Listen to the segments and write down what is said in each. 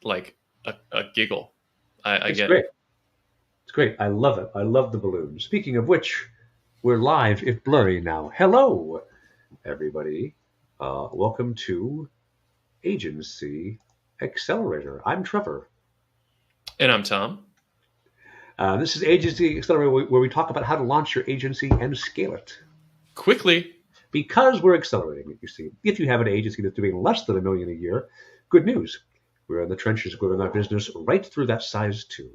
like a giggle. I It's get it. great. It's great. I love it. I love the balloon. Speaking of which, we're live, if blurry now. Hello, everybody. Welcome to Agency Accelerator. I'm Trevor. And I'm Tom. This is Agency Accelerator, where we talk about how to launch your agency and scale it. Quickly. Because we're accelerating it, you see. If you have an agency that's doing less than $1 million a year, good news. We're in the trenches growing our business right through that size too.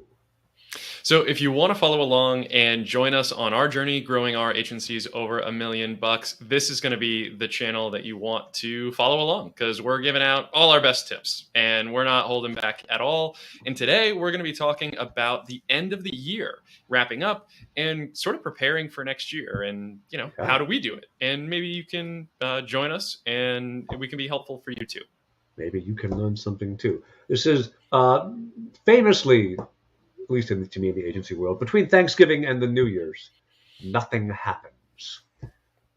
So if you want to follow along and join us on our journey growing our agencies over $1 million, this is going to be the channel that you want to follow along, because we're giving out all our best tips and we're not holding back at all. And today we're going to be talking about the end of the year, wrapping up and sort of preparing for next year. And, how Yeah. do we do it? And maybe you can join us and we can be helpful for you too. Maybe you can learn something too. This is famously, at least to me in the agency world, between Thanksgiving and the New Year's, nothing happens.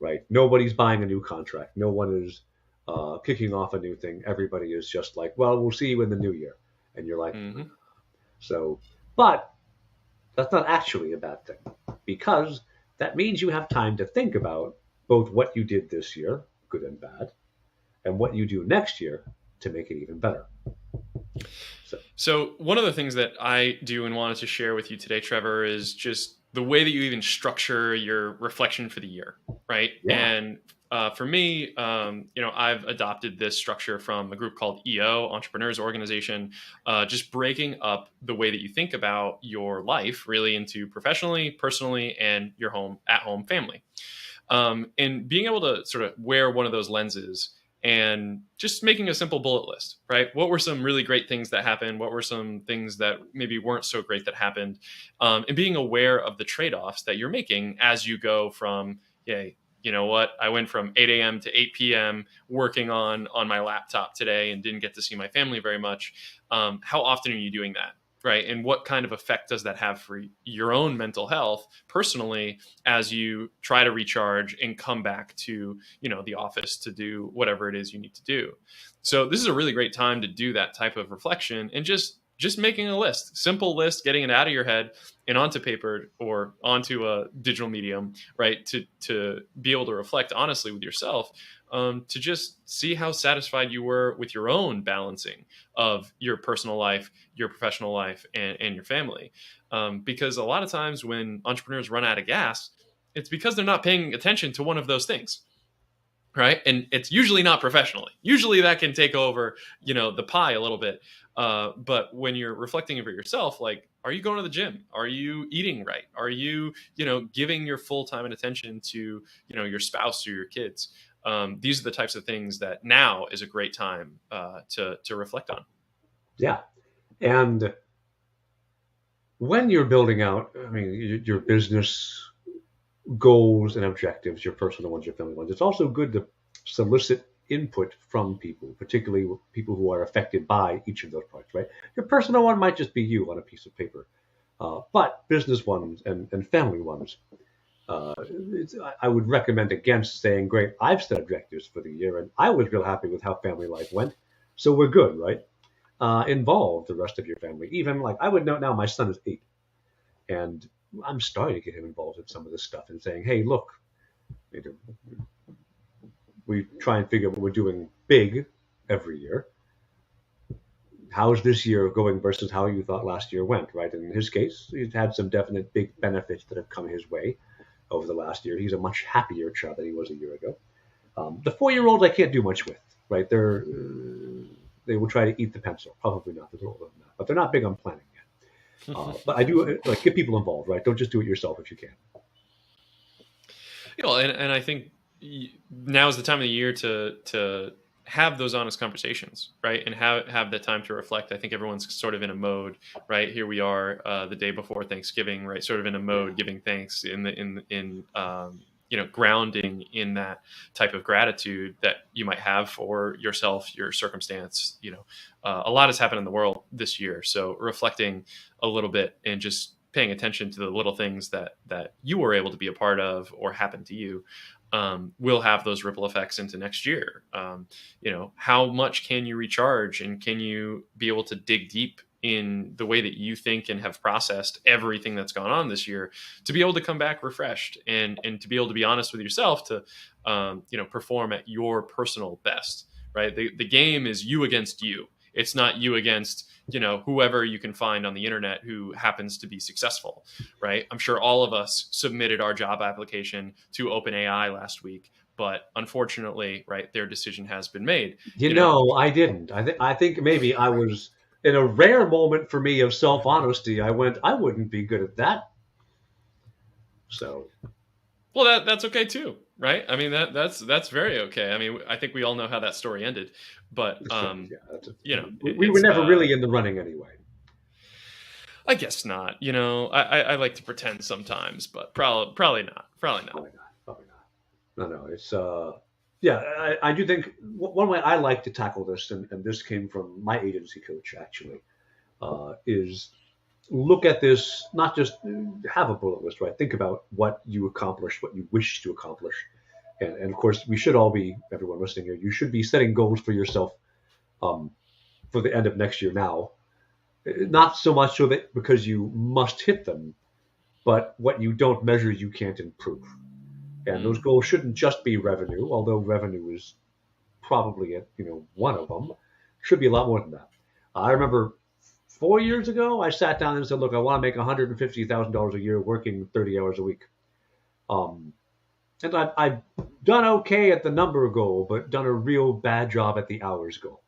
Right? Nobody's buying a new contract. No one is kicking off a new thing. Everybody is just like, well, we'll see you in the new year. And you're like, Mm-hmm. so, but that's not actually a bad thing, because that means you have time to think about both what you did this year, good and bad, and what you do next year to make it even better. So one of the things that I do and wanted to share with you today, Trevor, is just the way that you even structure your reflection for the year, right? Yeah. And for me, I've adopted this structure from a group called EO, Entrepreneurs Organization, just breaking up the way that you think about your life really into professionally, personally, and your at-home family. And being able to sort of wear one of those lenses and just making a simple bullet list, right? What were some really great things that happened? What were some things that maybe weren't so great that happened? And being aware of the trade-offs that you're making as you go from, yay, you know what? I went from 8 a.m. to 8 p.m. working on my laptop today and didn't get to see my family very much. How often are you doing that? Right. And what kind of effect does that have for your own mental health personally as you try to recharge and come back to, the office to do whatever it is you need to do? So this is a really great time to do that type of reflection and just making a list, simple list, getting it out of your head and onto paper or onto a digital medium, right? To be able to reflect honestly with yourself, to just see how satisfied you were with your own balancing of your personal life, your professional life, and your family. Because a lot of times when entrepreneurs run out of gas, it's because they're not paying attention to one of those things. Right. And it's usually not professionally. Usually that can take over, the pie a little bit. But when you're reflecting over yourself, like, are you going to the gym? Are you eating right? Are you, giving your full time and attention to, your spouse or your kids? These are the types of things that now is a great time to reflect on. Yeah. And when you're building out, I mean, your business goals and objectives, your personal ones, your family ones, it's also good to solicit input from people, particularly people who are affected by each of those parts, right? Your personal one might just be you on a piece of paper, but business ones and family ones, I would recommend against saying, great, I've set objectives for the year and I was real happy with how family life went, so we're good, right? Involve the rest of your family. Even like I would note now, my son is 8, and I'm starting to get him involved in some of this stuff and saying, hey, look, we try and figure out what we're doing big every year. How's this year going versus how you thought last year went, right? And in his case, he's had some definite big benefits that have come his way over the last year. He's a much happier child than he was a year ago. The 4-year-olds I can't do much with, right? They will try to eat the pencil. Probably not. They're older than that, but they're not big on planning yet. But I do like get people involved, right? Don't just do it yourself if you can. And I think now is the time of the year to have those honest conversations, right? And have the time to reflect. I think everyone's sort of in a mode, right? Here we are, the day before Thanksgiving, right? Sort of in a mode giving thanks in grounding in that type of gratitude that you might have for yourself, your circumstance. A lot has happened in the world this year, so reflecting a little bit and just paying attention to the little things that you were able to be a part of or happen to you, will have those ripple effects into next year. How much can you recharge, and can you be able to dig deep in the way that you think and have processed everything that's gone on this year, to be able to come back refreshed, and to be able to be honest with yourself, to perform at your personal best, right? The game is you against you. It's not you against whoever you can find on the internet who happens to be successful, right? I'm sure all of us submitted our job application to OpenAI last week, but unfortunately, right, their decision has been made. I didn't. I think maybe I was in a rare moment for me of self honesty. I went, I wouldn't be good at that. So, well, that's okay too, right? I mean, that's very okay. I mean, I think we all know how that story ended, but we were never really in the running anyway. I guess not. I like to pretend sometimes, but probably not. Probably not. No, it's I do think one way I like to tackle this, and this came from my agency coach actually, is look at this, not just have a bullet list, right? Think about what you accomplished, what you wish to accomplish. And of course, we should all be, everyone listening here, you should be setting goals for yourself for the end of next year now. Not so much so that because you must hit them, but what you don't measure, you can't improve. And those goals shouldn't just be revenue, although revenue is probably one of them. Should be a lot more than that. I remember 4 years ago, I sat down and said, look, I want to make $150,000 a year working 30 hours a week. And I've done okay at the number goal, but done a real bad job at the hours goal.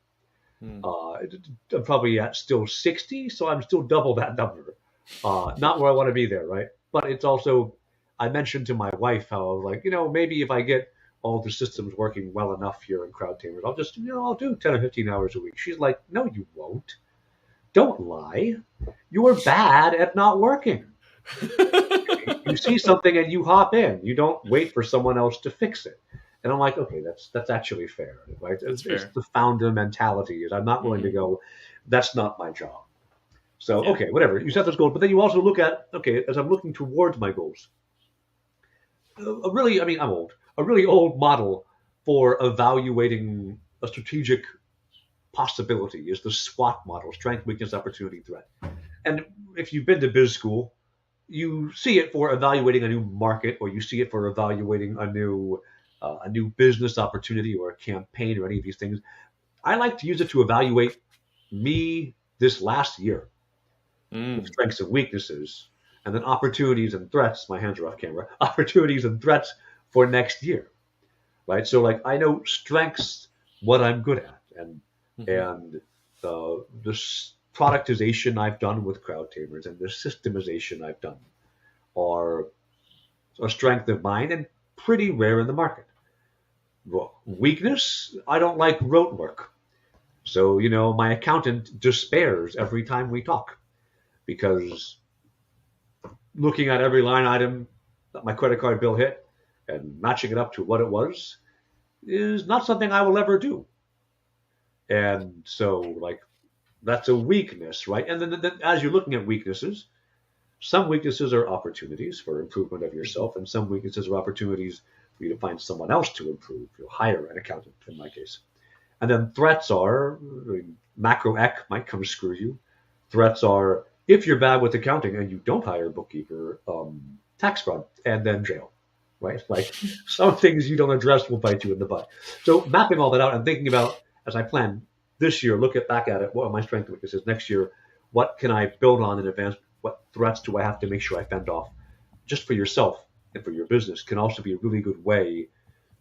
I'm probably at still 60, so I'm still double that number. Not where I want to be there, right? But it's also, I mentioned to my wife how I was like, maybe if I get all the systems working well enough here in Crowd Tamers, I'll just, I'll do 10 or 15 hours a week. She's like, no, you won't. Don't lie. You are bad at not working. You see something and you hop in. You don't wait for someone else to fix it. And I'm like, okay, that's actually fair, right? It's the founder mentality. Is I'm not willing to go, that's not my job. So, okay, whatever. You set those goals, but then you also look at, okay, as I'm looking towards my goals, I'm old. A really old model for evaluating a strategic possibility is the SWOT model: strength, weakness, opportunity, threat. And if you've been to biz school, you see it for evaluating a new market, or you see it for evaluating a new business opportunity or a campaign or any of these things. I like to use it to evaluate me this last year, strengths and weaknesses, and then opportunities and threats. My hands are off camera. Opportunities and threats for next year, right? So like I know strengths, what I'm good at, and the productization I've done with Crowd Tamers and the systemization I've done are a strength of mine and pretty rare in the market. Weakness, I don't like rote work. So, my accountant despairs every time we talk because looking at every line item that my credit card bill hit and matching it up to what it was is not something I will ever do. And so, like, that's a weakness, right? And then as you're looking at weaknesses, some weaknesses are opportunities for improvement of yourself, and some weaknesses are opportunities for you to find someone else to improve. You'll hire an accountant, in my case. And then threats are, macroec might come screw you. Threats are, if you're bad with accounting and you don't hire a bookkeeper, tax fraud, and then jail, right? Like some things you don't address will bite you in the butt. So mapping all that out and thinking about, as I plan this year, look back at it, what are my strengths and weaknesses next year? What can I build on in advance? What threats do I have to make sure I fend off? Just for yourself and for your business can also be a really good way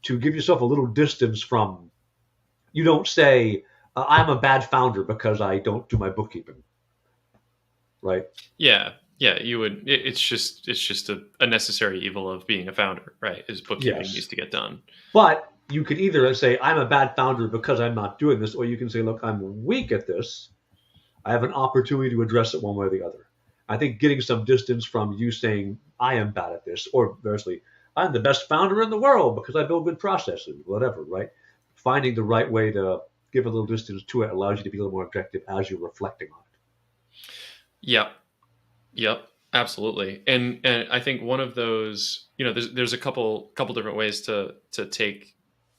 to give yourself a little distance from, you don't say, I'm a bad founder because I don't do my bookkeeping, right? Yeah, you would. It's just a necessary evil of being a founder, right? Is bookkeeping needs to get done. But you could either say, I'm a bad founder because I'm not doing this, or you can say, look, I'm weak at this. I have an opportunity to address it one way or the other. I think getting some distance from you saying, I am bad at this, or conversely, I'm the best founder in the world because I build good processes, whatever, right? Finding the right way to give a little distance to it allows you to be a little more objective as you're reflecting on it. Yep. Absolutely. And I think one of those, there's a couple different ways to take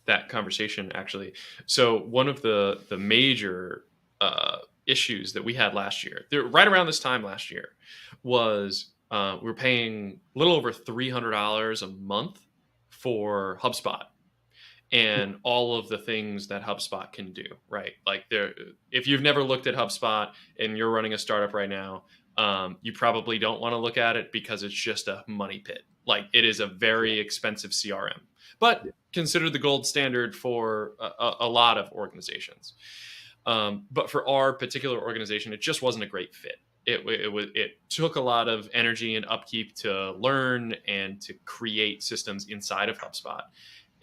that conversation actually. So one of the major issues that we had last year, right around this time last year, was we were paying a little over $300 a month for HubSpot and all of the things that HubSpot can do, right? Like if you've never looked at HubSpot and you're running a startup right now, you probably don't want to look at it because it's just a money pit. Like it is a very expensive CRM, but considered the gold standard for a lot of organizations. But for our particular organization, it just wasn't a great fit. It took a lot of energy and upkeep to learn and to create systems inside of HubSpot.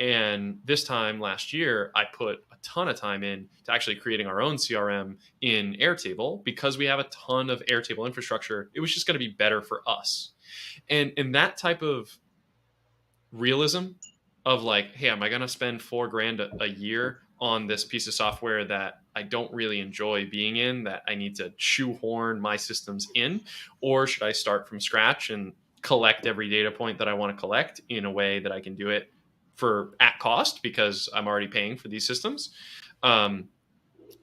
And this time last year, I put a ton of time in to actually creating our own CRM in Airtable because we have a ton of Airtable infrastructure. It was just going to be better for us. And that type of realism of like, hey, am I going to spend $4,000 a year on this piece of software that I don't really enjoy being in, that I need to shoehorn my systems in? Or should I start from scratch and collect every data point that I want to collect in a way that I can do it for at cost because I'm already paying for these systems?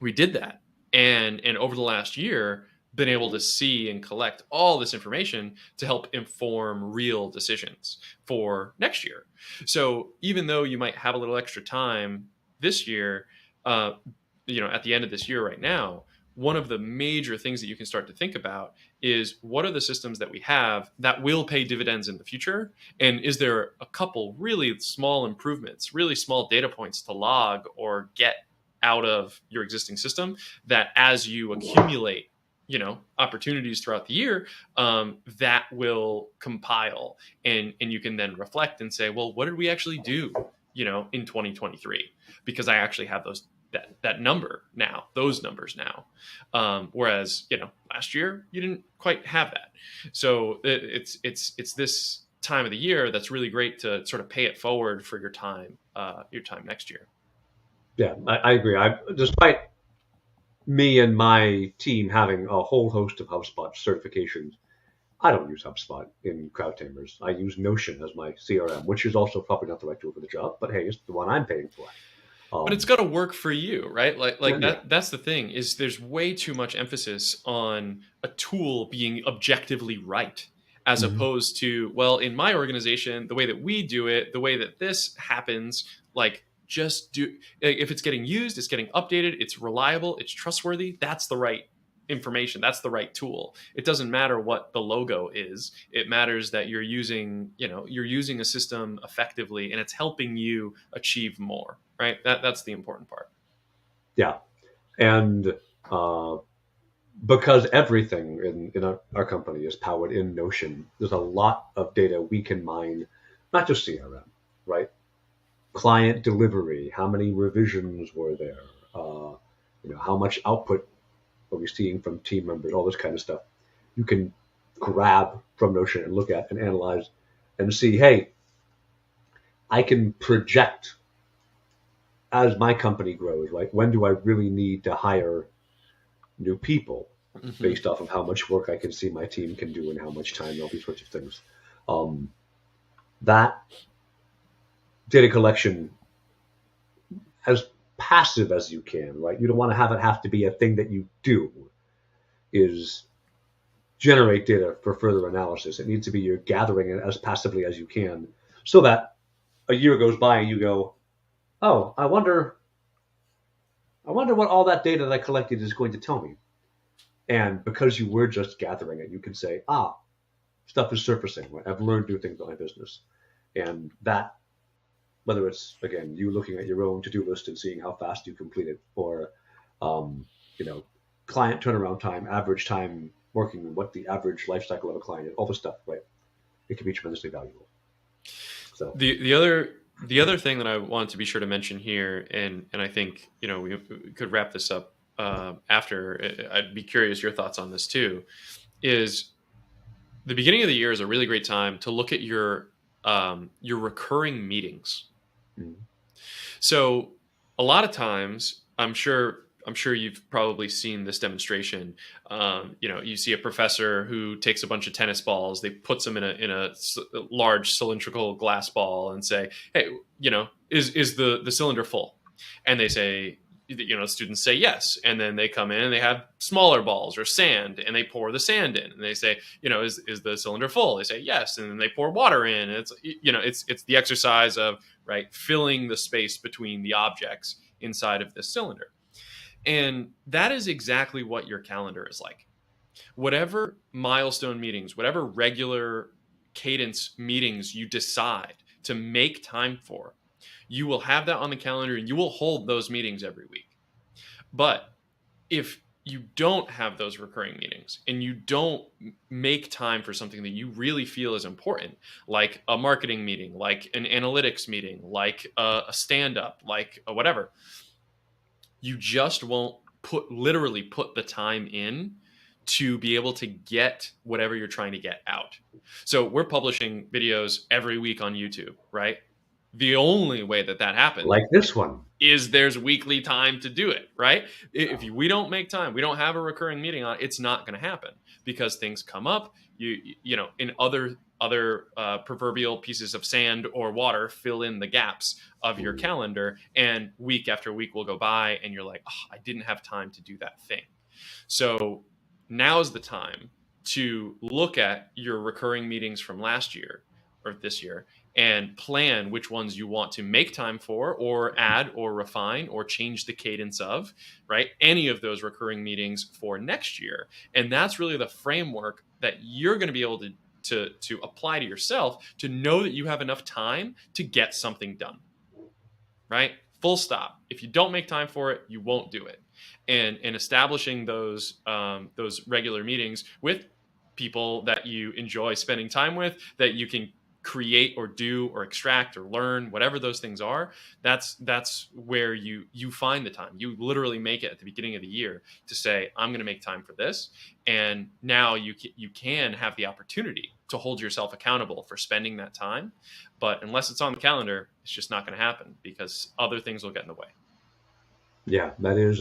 We did that. And over the last year, been able to see and collect all this information to help inform real decisions for next year. So even though you might have a little extra time this year, at the end of this year right now, one of the major things that you can start to think about is what are the systems that we have that will pay dividends in the future? And is there a couple really small improvements, really small data points to log or get out of your existing system that as you accumulate opportunities throughout the year, that will compile and you can then reflect and say, well, what did we actually do, in 2023? Because I actually have that number now, those numbers now. Whereas, last year you didn't quite have that. So it's this time of the year that's really great to sort of pay it forward for your time next year. Yeah, I agree. Despite me and my team having a whole host of HubSpot certifications, I don't use HubSpot in CrowdTamers. I use Notion as my CRM, which is also probably not the right tool for the job, but hey, it's the one I'm paying for. But it's got to work for you, right? Like Yeah. that's the thing, is there's way too much emphasis on a tool being objectively right, as Mhm. opposed to, well, in my organization, the way that we do it, the way that this happens, like just do, if it's getting used, it's getting updated, it's reliable, it's trustworthy, that's the right information, that's the right tool. It doesn't matter what the logo is. It matters that you're using a system effectively and it's helping you achieve more, right? That's the important part. Yeah. And uh, because everything in our company is powered in Notion, there's a lot of data we can mine, not just CRM, right? Client delivery, how many revisions were there? How much output are we seeing from team members? All this kind of stuff. You can grab from Notion and look at and analyze and see, hey, I can project as my company grows, right? When do I really need to hire new people Mm-hmm. based off of how much work I can see my team can do and how much time, all these sorts of things. Um, that data collection, as passive as you can, right? You don't want to have to be a thing that you do, is generate data for further analysis. It needs to be you're gathering it as passively as you can so that a year goes by and you go, oh, I wonder what all that data that I collected is going to tell me. And because you were just gathering it, you can say, stuff is surfacing. Right? I've learned new things about my business. And that, whether it's, again, you looking at your own to-do list and seeing how fast you complete it, or, um, client turnaround time, average time working, what the average life cycle of a client is, all this stuff, right? It can be tremendously valuable. So, The other thing that I want to be sure to mention here, and I think we could wrap this up after. I'd be curious your thoughts on this too. Is the beginning of the year is a really great time to look at your recurring meetings. mm, So a lot of times, I'm sure I'm sure you've probably seen this demonstration. You see a professor who takes a bunch of tennis balls, they puts them in a large cylindrical glass ball, and say, "Hey, is the cylinder full?" And they say, students say yes, and then they come in and they have smaller balls or sand, and they pour the sand in, and they say, is the cylinder full? They say yes, and then they pour water in. And it's the exercise of filling the space between the objects inside of this cylinder. And that is exactly what your calendar is like. Whatever milestone meetings, whatever regular cadence meetings you decide to make time for, you will have that on the calendar and you will hold those meetings every week. But if you don't have those recurring meetings and you don't make time for something that you really feel is important, like a marketing meeting, like an analytics meeting, like a stand-up, like a whatever, you just won't literally put the time in to be able to get whatever you're trying to get out. So we're publishing videos every week on YouTube, right? The only way that happens, like this one, is there's weekly time to do it, right? If we don't make time, we don't have a recurring meeting on, it's not going to happen because things come up. In other proverbial pieces of sand or water fill in the gaps of your calendar, and week after week will go by, and you're like, oh, I didn't have time to do that thing. So now's the time to look at your recurring meetings from last year or this year and plan which ones you want to make time for, or add or refine or change the cadence of, right? Any of those recurring meetings for next year. And that's really the framework that you're going to be able to apply to yourself to know that you have enough time to get something done, right? Full stop. If you don't make time for it, you won't do it. And establishing those regular meetings with people that you enjoy spending time with, that you can create or do or extract or learn, whatever those things are, that's where you find the time. You literally make it at the beginning of the year to say, I'm going to make time for this. And now you can have the opportunity to hold yourself accountable for spending that time. But unless it's on the calendar, it's just not going to happen because other things will get in the way. Yeah, that is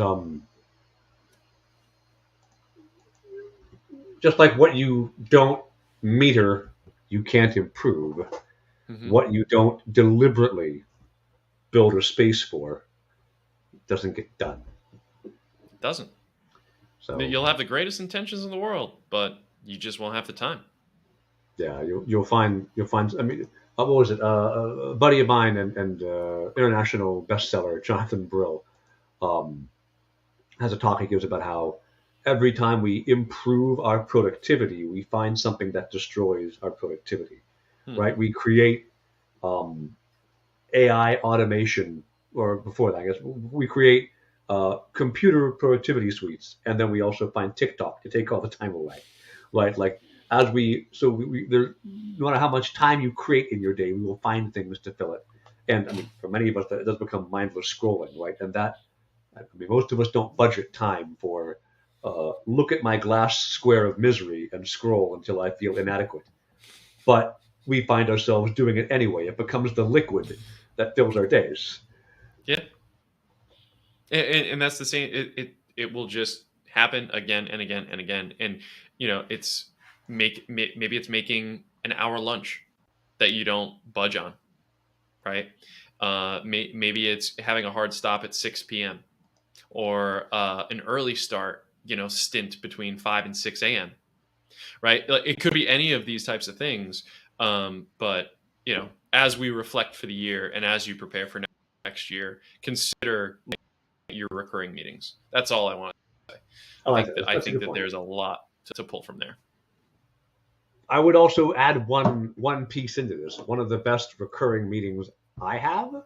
just like what you don't meter, you can't improve. Mm-hmm. What you don't deliberately build a space for doesn't get done. It doesn't. So you'll have the greatest intentions in the world, but you just won't have the time. Yeah, you'll find. I mean, what was it? A buddy of mine and international bestseller Jonathan Brill has a talk he gives about how every time we improve our productivity, we find something that destroys our productivity, right? We create AI automation, or before that, I guess, we create computer productivity suites, and then we also find TikTok to take all the time away, right? Like no matter how much time you create in your day, we will find things to fill it. And I mean, for many of us, it does become mindless scrolling, right? And most of us don't budget time for look at my glass square of misery and scroll until I feel inadequate. But we find ourselves doing it anyway. It becomes the liquid that fills our days. Yeah. And that's the same. It will just happen again and again and again. And, it's maybe it's making an hour lunch that you don't budge on, right? Maybe it's having a hard stop at 6 p.m. or an early start, stint between 5 and 6 a.m. Right? It could be any of these types of things. But, as we reflect for the year and as you prepare for next year, consider your recurring meetings. That's all I want to say. I think that there's a lot to pull from there. I would also add one piece into this. One of the best recurring meetings I have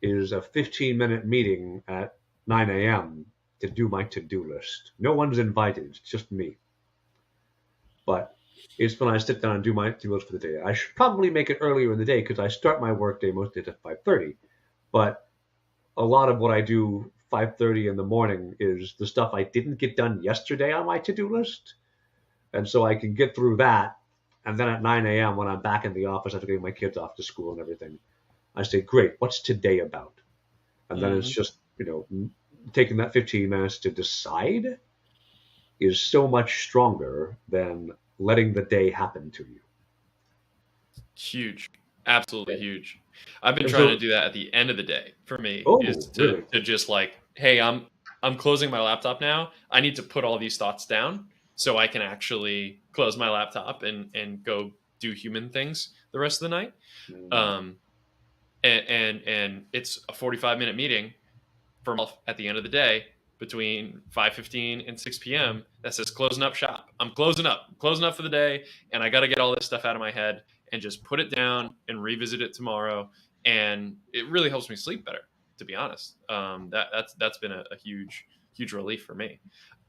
is a 15-minute meeting at 9 a.m. to do my to-do list. No one's invited. It's just me. But it's when I sit down and do my to-do list for the day. I should probably make it earlier in the day because I start my work day most days at 5:30. But a lot of what I do 5:30 in the morning is the stuff I didn't get done yesterday on my to-do list. And so I can get through that. And then at 9 a.m. when I'm back in the office after getting my kids off to school and everything, I say, great, what's today about? And then it's just, taking that 15 minutes to decide is so much stronger than letting the day happen to you. Huge. Absolutely huge. I've been And trying to so, do that at the end of the day for me, is oh, to really? to just like, hey, I'm closing my laptop now. I need to put all these thoughts down so I can actually close my laptop and go do human things the rest of the night. Mm, Um, and it's a 45-minute meeting for myself at the end of the day between 5:15 and 6 p.m. that says closing up shop. I'm closing up for the day, and I got to get all this stuff out of my head and just put it down and revisit it tomorrow. And it really helps me sleep better, to be honest. That's been a huge relief for me.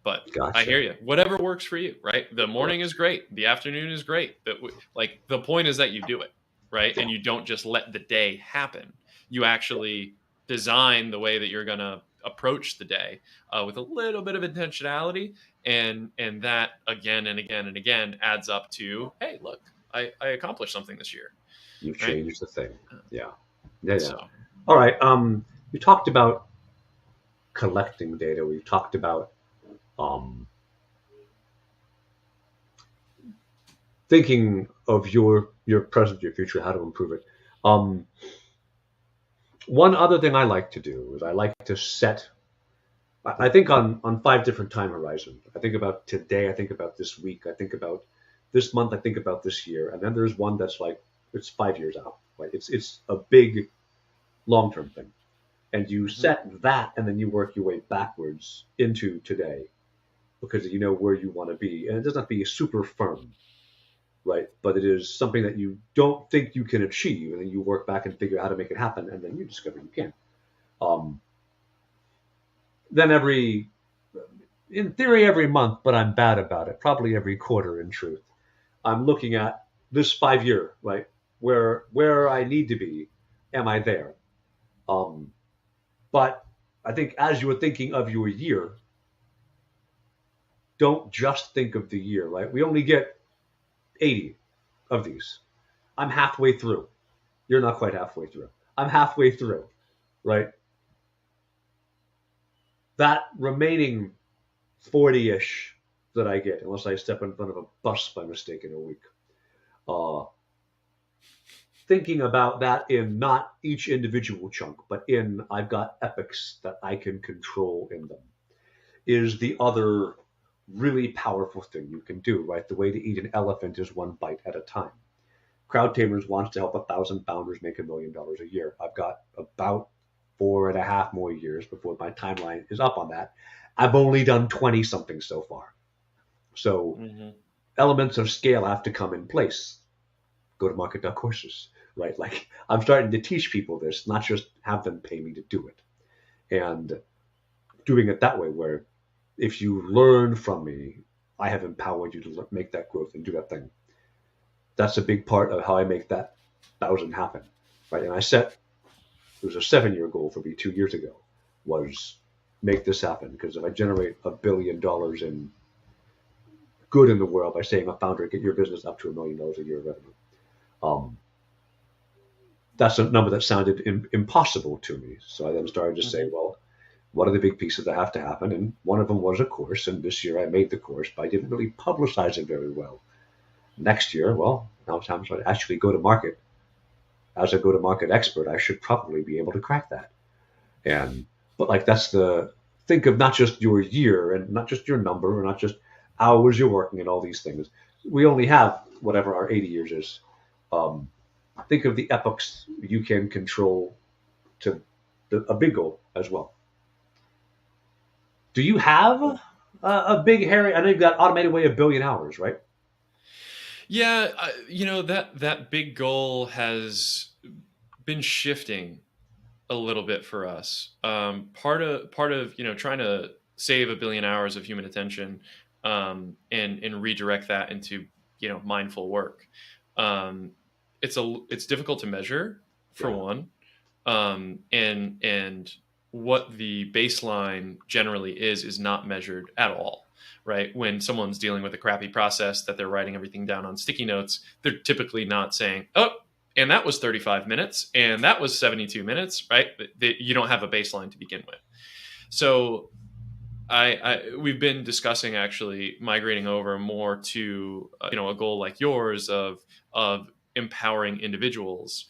But I hear gotcha. you. Whatever works for you, right? The It morning is works. great. The afternoon is great. But like the point is that you do it, right? Yeah. And you don't just let the day happen. You actually design the way that you're going to approach the day with a little bit of intentionality, and that again and again and again adds up to, hey, look, I accomplished something this year, You've right? changed the thing. Yeah. Yeah. Yeah. So All right. You talked about collecting data. We've talked about um, thinking of your present, your future, how to improve it. Um, One other thing I like to do is I like to set. I think on 5 different time horizons. I think about today. I think about this week. I think about this month. I think about this year. And then there's one that's like it's 5 years out. Right? It's a big long term thing. And you mhm. set that, and then you work your way backwards into today because you know where you want to be. And it doesn't have to be super firm, right? But it is something that you don't think you can achieve, and then you work back and figure out how to make it happen, and then you discover you can. Um, then in theory, every month, but I'm bad about it. Probably every quarter, in truth, I'm looking at this 5 year, right? Where I need to be, am I there? Um, but I think as you were thinking of your year, don't just think of the year, right? We only get 80 of these. I'm halfway through. You're not quite halfway through. I'm halfway through, right? That remaining 40-ish that I get, unless I step in front of a bus by mistake in a week, uh, thinking about that in not each individual chunk, but in I've got epics that I can control in them, is the other really powerful thing you can do, right? The way to eat an elephant is one bite at a time. Crowd Tamers wants to help 1,000 founders make $1 million a year. I've got about 4.5 more years before my timeline is up on that. I've only done 20 something so far. So Mm-hmm. elements of scale have to come in place. Go to market.courses, right? Like I'm starting to teach people this, not just have them pay me to do it. And doing it that way, where if you learn from me, I have empowered you to make that growth and do that thing. That's a big part of how I make that 1,000 happen, right? And I set it was a 7 year goal for me 2 years ago, was make this happen because if I generate $1 billion in good in the world by saying a founder get your business up to $1 million a year of revenue, um, that's a number that sounded impossible to me. So I then started to say, Mm-hmm. well, what are the big pieces that have to happen? And one of them was a course. And this year I made the course, but I didn't really publicize it very well. Next year, well, now it's time to actually go to market. As a go to market expert, I should probably be able to crack that. And but like that's the think of not just your year and not just your number or not just hours you're working and all these things. We only have whatever our 80 years is. Um, think of the epochs you can control to a big goal as well. Do you have a big hairy? I know you've got automated way 1 billion hours, right? Yeah, that big goal has been shifting a little bit for us. Part of trying to save 1 billion hours of human attention, and redirect that into mindful work. Um, it's difficult to measure, for Yeah, one, and what the baseline generally is not measured at all, right? When someone's dealing with a crappy process that they're writing everything down on sticky notes, they're typically not saying, oh, and that was 35 minutes and that was 72 minutes, right? You don't have a baseline to begin with. So we've been discussing actually migrating over more to a goal like yours of empowering individuals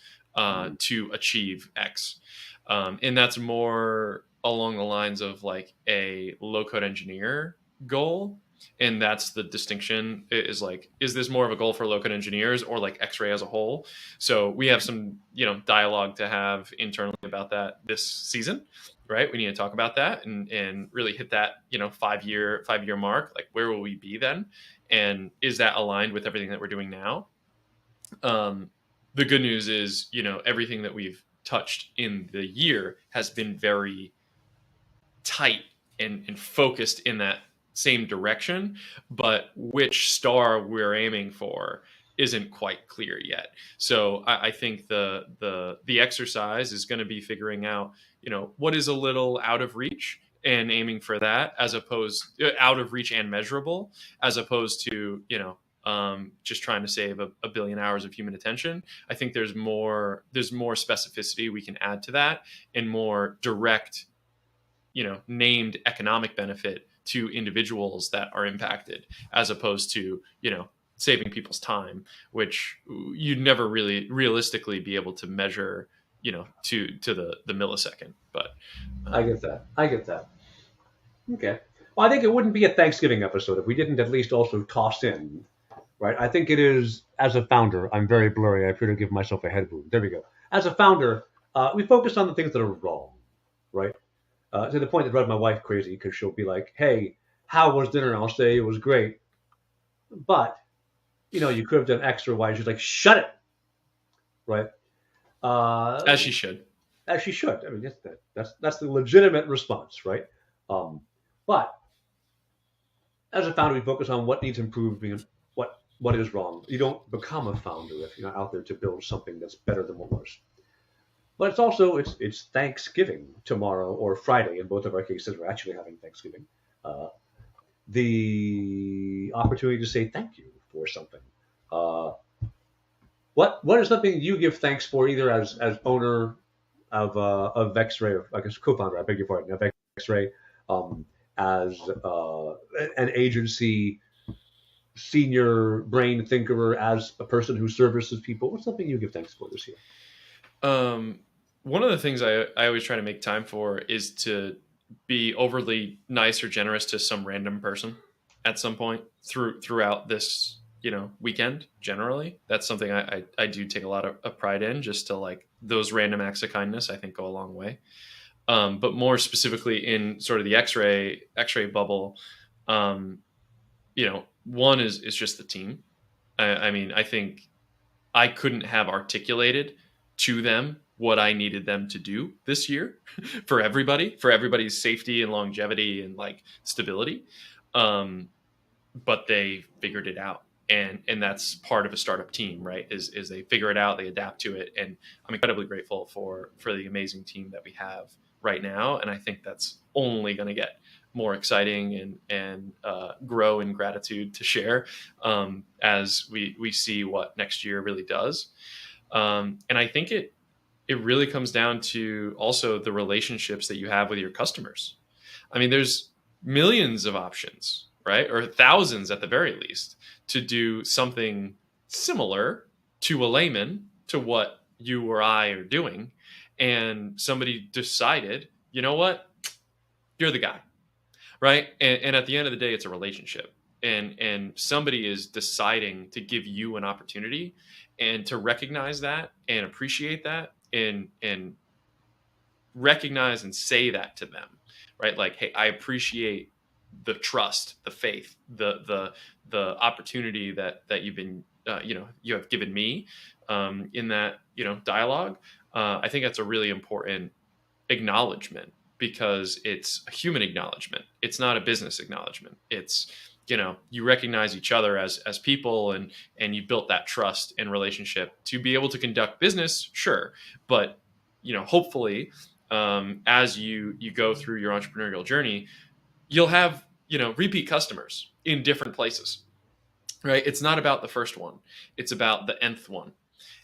to achieve X, and that's more along the lines of like a low code engineer goal. And that's the distinction, is like, is this more of a goal for low code engineers or like X-ray as a whole? So we have some dialogue to have internally about that this season, right? We need to talk about that and really hit that 5-year mark. Like, where will we be then, and is that aligned with everything that we're doing now? um, the good news is, everything that we've touched in the year has been very tight and focused in that same direction, but which star we're aiming for isn't quite clear yet. So I think the exercise is going to be figuring out, what is a little out of reach and aiming for that, as opposed out of reach and measurable, as opposed to just trying to save a billion hours of human attention. I think there's more specificity we can add to that, and more direct, named economic benefit to individuals that are impacted, as opposed to, saving people's time, which you'd never really realistically be able to measure, to the millisecond. But I get that. I get that. Okay. Well, I think it wouldn't be a Thanksgiving episode if we didn't at least also toss in, right? I think it is, as a founder, I'm very blurry. I appear to give myself a head wound. There we go. As a founder, we focus on the things that are wrong, right? To the point that drives my wife crazy, because she'll be like, "Hey, how was dinner?" And I'll say it was great, but you could have done X or Y. She's like, "Shut it," right? as she should. As she should. I mean, that's the legitimate response, right? Um, but as a founder, we focus on what needs improving and what is wrong. You don't become a founder if you're not out there to build something that's better than what was. But it's also it's Thanksgiving tomorrow, or Friday. In both of our cases, we're actually having Thanksgiving. Uh, the opportunity to say thank you for something. Uh, what is something you give thanks for, either as owner of X-Ray, or I guess co-founder, I beg your pardon, of X-Ray, um, as an agency senior brain thinker, as a person who services people? What's something you give thanks for this year? One of the things I always try to make time for is to be overly nice or generous to some random person at some point throughout this weekend. Generally, that's something I do take a lot of pride in. Just to, like, those random acts of kindness, I think, go a long way. But more specifically in sort of the X-ray bubble, one is just the team. I mean, I think I couldn't have articulated to them what I needed them to do this year for everybody's safety and longevity and, like, stability. But they figured it out. And that's part of a startup team, right? Is they figure it out, they adapt to it. And I'm incredibly grateful for the amazing team that we have right now. And I think that's only going to get more exciting and grow in gratitude to share, as we see what next year really does. And I think it really comes down to also the relationships that you have with your customers. I mean, there's millions of options, right? Or thousands at the very least, to do something similar to a layman, to what you or I are doing. And somebody decided, you know what? You're the guy, right? And at the end of the day, it's a relationship. And somebody is deciding to give you an opportunity, and to recognize that and appreciate that, and recognize and say that to them, right? Like, hey, I appreciate the trust, the faith, the opportunity that you've been you have given me, in that dialogue. I think that's a really important acknowledgement, because it's a human acknowledgement. It's not a business acknowledgement. It's, you recognize each other as people, and you built that trust and relationship to be able to conduct business. Sure. But, hopefully, as you go through your entrepreneurial journey, you'll have, repeat customers in different places, right? It's not about the first one. It's about the nth one.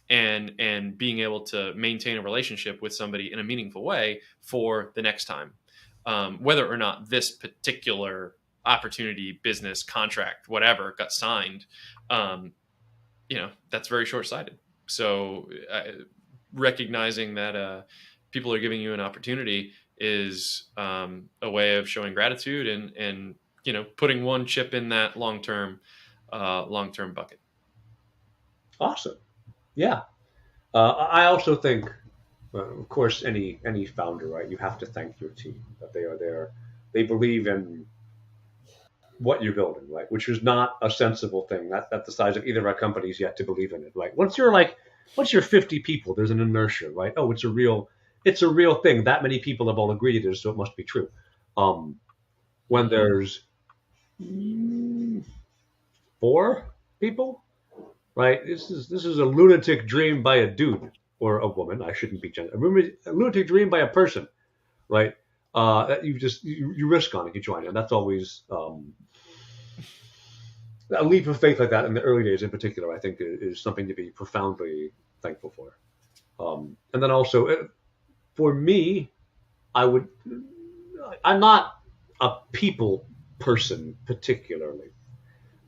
And being able to maintain a relationship with somebody in a meaningful way for the next time. whether or not this particular opportunity, business, contract, whatever got signed, that's very short-sighted. So recognizing that people are giving you an opportunity is a way of showing gratitude and putting one chip in that long-term bucket. Awesome. Yeah. I also think, of course, any founder, right? You have to thank your team that they are there. They believe in what you're building, right? Which is not a sensible thing. That's the size of either of our companies yet to believe in it. Right? Once you're 50 people, there's an inertia, right? Oh, it's a real thing. That many people have all agreed it is, so it must be true. When there's 4 people, right? This is a lunatic dream by a dude or a woman. I shouldn't be gender. A lunatic dream by a person, right? That you risk on it, you join, and that's always a leap of faith like that in the early days, in particular. I think is something to be profoundly thankful for. And then also, for me, I'm not a people person particularly.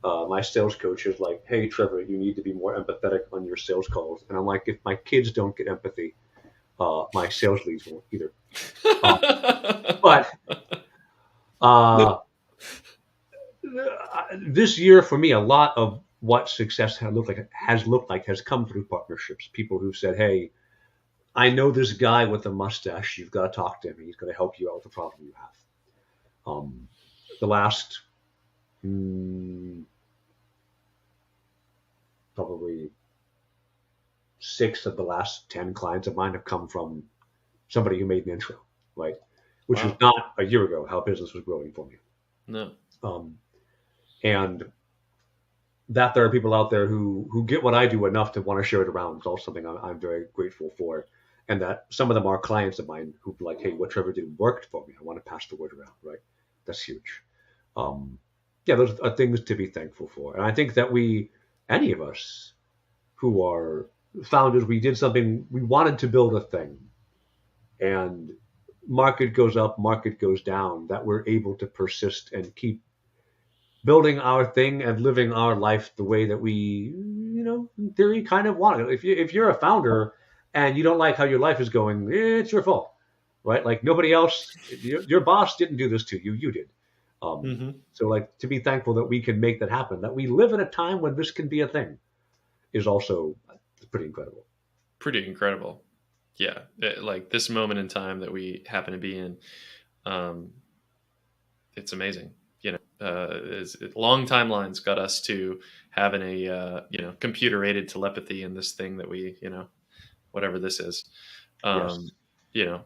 My sales coach is like, "Hey, Trevor, you need to be more empathetic on your sales calls." And I'm like, if my kids don't get empathy, my sales leads won't either. But this year for me, a lot of what success has looked like has come through partnerships. People who've said, "Hey, I know this guy with a mustache. You've got to talk to him. He's going to help you out with the problem you have." The last probably 6 of the last 10 clients of mine have come from somebody who made an intro, right? Which was not a year ago how business was growing for me. No. And that there are people out there who get what I do enough to want to share it around is also something I'm very grateful for. And that some of them are clients of mine who like, "Hey, what Trevor did worked for me. I want to pass the word around," right? That's huge. Those are things to be thankful for. And I think that any of us who are founders, we did something, we wanted to build a thing. And market goes up, market goes down, that we're able to persist and keep building our thing and living our life the way that we, in theory, kind of want it. If you're a founder and you don't like how your life is going, it's your fault, right? Like nobody else, your boss didn't do this to you, you did. So like to be thankful that we can make that happen, that we live in a time when this can be a thing, is also pretty incredible. Pretty incredible. Yeah. Like this moment in time that we happen to be in, it's amazing. Long timelines got us to having a computer-aided telepathy in this thing that we whatever this is. Yes.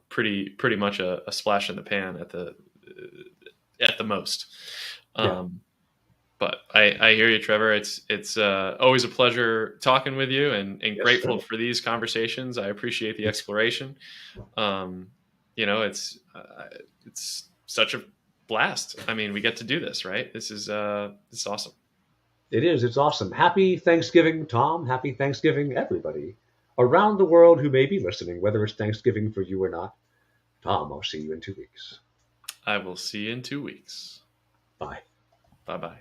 Pretty much a splash in the pan at the most. Yeah. But I hear you, Trevor. It's always a pleasure talking with you and Yes, grateful sir. for these conversations. I appreciate the exploration. It's such a blast. I mean, we get to do this, right? This is awesome. It is. It's awesome. Happy Thanksgiving, Tom. Happy Thanksgiving, everybody around the world who may be listening, whether it's Thanksgiving for you or not. Tom, I'll see you in 2 weeks. I will see you in 2 weeks. Bye. Bye-bye.